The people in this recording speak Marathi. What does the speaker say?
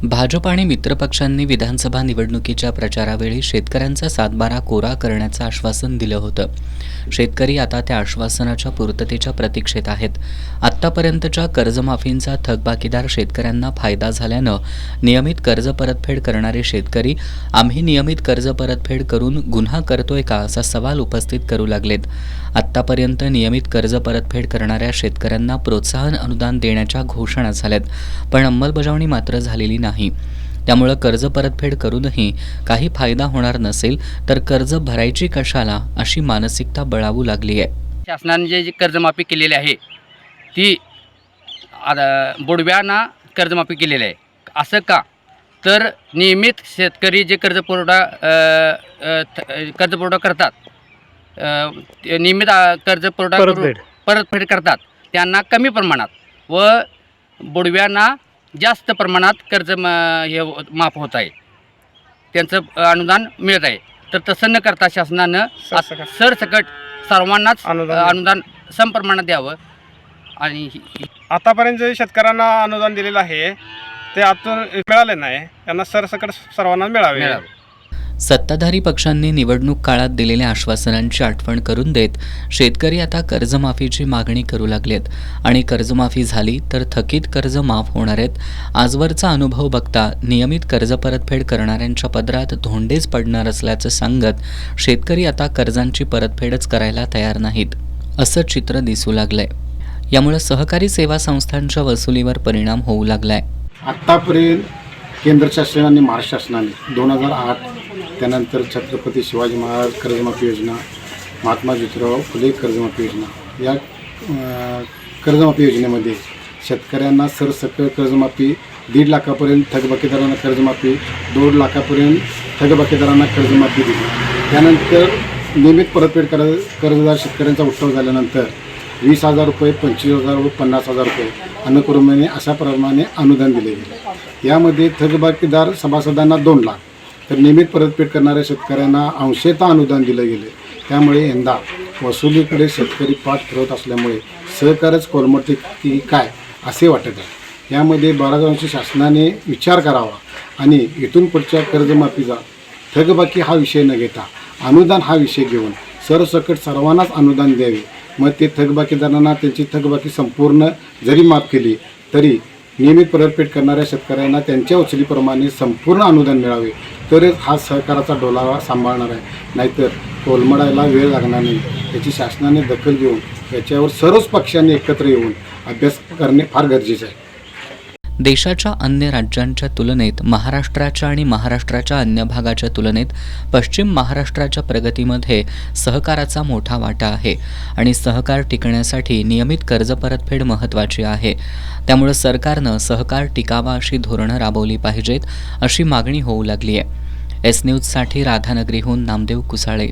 भाजप आणि मित्रपक्षांनी विधानसभा निवडणुकीच्या प्रचारावेळी शेतकऱ्यांचा सातबारा कोरा करण्याचं आश्वासन दिलं होतं. शेतकरी आता त्या आश्वासनाच्या पूर्ततेच्या प्रतीक्षेत आहेत. आत्तापर्यंतच्या कर्जमाफींचा थकबाकीदार शेतकऱ्यांना फायदा झाल्यानं नियमित कर्ज परतफेड करणारे शेतकरी आम्ही नियमित कर्ज परतफेड करून गुन्हा करतोय का असा सवाल उपस्थित करू लागलेत. आत्तापर्यंत नियमित कर्ज परतफेड करणाऱ्या शेतकऱ्यांना प्रोत्साहन अनुदान देण्याच्या घोषणा झाल्यात, पण अंमलबजावणी मात्र झालेली नाही. त्यामुळे कर्ज परतफेड करूनही काही फायदा होणार नसेल तर कर्ज भरायची कशाला अशी मानसिकता बळावू लागली आहे. शासनाने जी कर्जमाफी केलेली आहे ती बुडव्यांना कर्जमाफी केलेली आहे. असं का तर नियमित शेतकरी जे कर्जपुरवठा करतात, नियमित कर्जपुरवठा परतफेड करतात त्यांना कमी प्रमाणात व बुडव्यांना जास्त प्रमाणात कर्ज माफ होत आहे, त्यांचं अनुदान मिळत आहे. तर तसं न करता शासनानं सरसकट सर्वांनाच अनुदान समप्रमाणात द्यावं. आणि आतापर्यंत जे शेतकऱ्यांना अनुदान दिलेलं आहे ते आतून मिळाले नाही, त्यांना सरसकट सर्वांना मिळावे. सत्ताधारी पक्षांनी निवडणूक काळात दिलेल्या आश्वासनांची आठवण करून देत शेतकरी आता कर्जमाफीची मागणी करू लागलेत आणि कर्जमाफी झाली तर थकीत कर्ज माफ होणार आहेत. आजवरचा अनुभव बघता नियमित कर्ज परतफेड करणाऱ्यांच्या पदरात धोंडेच पडणार असल्याचं सांगत शेतकरी आता कर्जांची परतफेडच करायला तयार नाहीत असं चित्र दिसू लागलंय. यामुळे सहकारी सेवा संस्थांच्या वसुलीवर परिणाम होऊ लागलाय. आत्तापर्यंत केंद्र शासन आणि महाराष्ट्र शासनाने 2008 त्यानंतर छत्रपती शिवाजी महाराज कर्जमाफी योजना, महात्मा ज्योतिराव फुले कर्जमाफी योजना, या कर्जमाफी योजनेमध्ये शेतकऱ्यांना सरसकट कर्जमाफी 1.5 लाखापर्यंत, थकबाकीदारांना कर्जमाफी 2 लाखापर्यंत थकबाकीदारांना कर्जमाफी दिली. त्यानंतर नियमित परतफेड कर्जदार शेतकऱ्यांचा उत्सव झाल्यानंतर 20,000 रुपये, 25,000 रुपये, 50,000 रुपये अनुक्रमाने अशा प्रमाणे अनुदान दिले गेले. यामध्ये थकबाकीदार सभासदांना 2 लाख तर नियमित परतफेड करणाऱ्या शेतकऱ्यांना अंशतः अनुदान दिलं गेले. त्यामुळे यंदा वसुलीकडे शेतकरी पाठ फिरवत असल्यामुळे सहकारच कोलमडते की काय असे वाटत आहे. यामध्ये बऱ्याच अंशी शासनाने विचार करावा आणि इथून पुढच्या कर्जमाफीचा थकबाकी हा विषय न घेता अनुदान हा विषय घेऊन सरसकट सर्वांनाच अनुदान द्यावे. मग ते थकबाकीदारांना त्यांची थकबाकी संपूर्ण जरी माफ केली तरी नियमित परतफेड करणाऱ्या शेतकऱ्यांना त्यांच्या उचलीप्रमाणे संपूर्ण अनुदान मिळावे, तरच हा सहकाराचा डोलारा सांभाळणार आहे. नाहीतर कोलमडायला वेळ लागणार नाही. याची शासनाने दखल घेऊन याच्यावर सर्वच पक्षांनी एकत्र येऊन अभ्यास करणे फार गरजेचे आहे. देशाच्या अन्य राज्यांच्या तुलनेत महाराष्ट्राच्या आणि महाराष्ट्राच्या अन्य भागाच्या तुलनेत पश्चिम महाराष्ट्राच्या प्रगतीमध्ये सहकाराचा मोठा वाटा आहे आणि सहकार टिकण्यासाठी नियमित कर्ज परतफेड महत्त्वाची आहे. त्यामुळे सरकारनं सहकार टिकावा अशी धोरणं राबवली पाहिजेत अशी मागणी होऊ लागली आहे. एस न्यूजसाठी राधानगरीहून नामदेव कुसाळे.